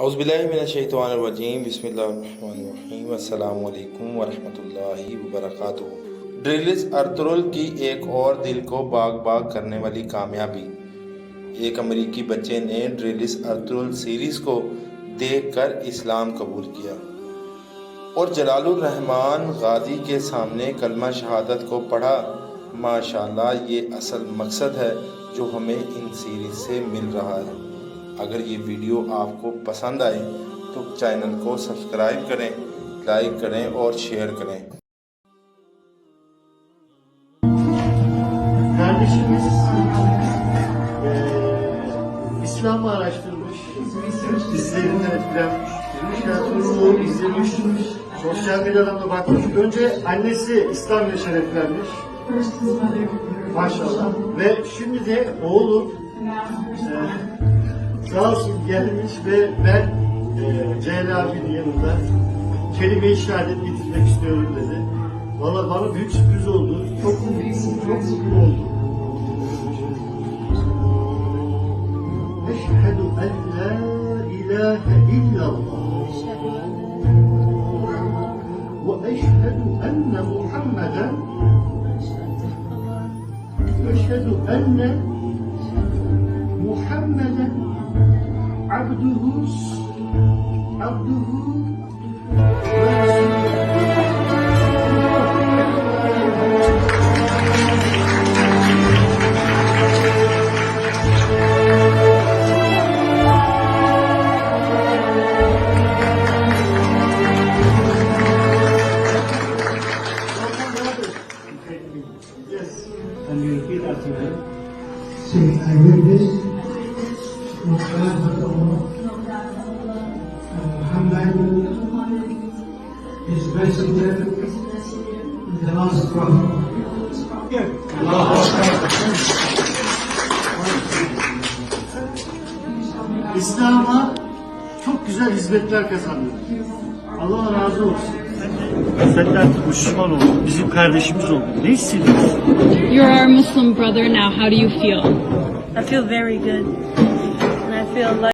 औज़ुबिल्लाहिमिनश्शैतानिर्रजीम बिस्मिल्लाहिर्रहमानिर्रहीम अस्सलामु अलैकुम वरहमतुल्लाहि वबरकातुहू। ड्रिलिस अर्तुगरुल की एक और दिल को बाग बाग करने वाली कामयाबी। एक अमेरिकी बच्चे ने ड्रिलिस अर्तुगरुल सीरीज़ को देखकर इस्लाम कबूल किया और जलालुर रहमान गाजी के सामने कलमा शहादत को पढ़ा। माशाल्लाह, ये असल मकसद है जो हमें इन सीरीज़ से मिल रहा है। अगर ये वीडियो आपको पसंद आए तो चैनल को सब्सक्राइब करें, लाइक करें और शेयर करें। Kardeşimiz İslam'ı araştırmış, dislerinden etkilenmiş, tiyatronu izlemiş, sosyal medyadan da bakmış. Önce annesi İslam'la şereflenmiş, maşallah. Ve şimdi de oğlu sağ olsun gelmiş ve ben Ceylan abinin yanında kelime-i şehadet getirmek istiyorum dedi. Valla bana büyük sürpriz oldu. Çok mutlu oldum. Eşhedü en la ilahe illallah ve eşhedü enne Muhammeden eşhedü enne Muhammeden abduhu Yes. And you repeat after me. Say, I witness Muhammad is messenger and the last prophet. İslam'a çok güzel hizmetler kazandı. Allah razı olsun. Sen Müslüman oldun, bizim kardeşimiz oldun. Ne hissediyorsun? You're our Muslim brother now. How do you feel? I feel very good. And I feel like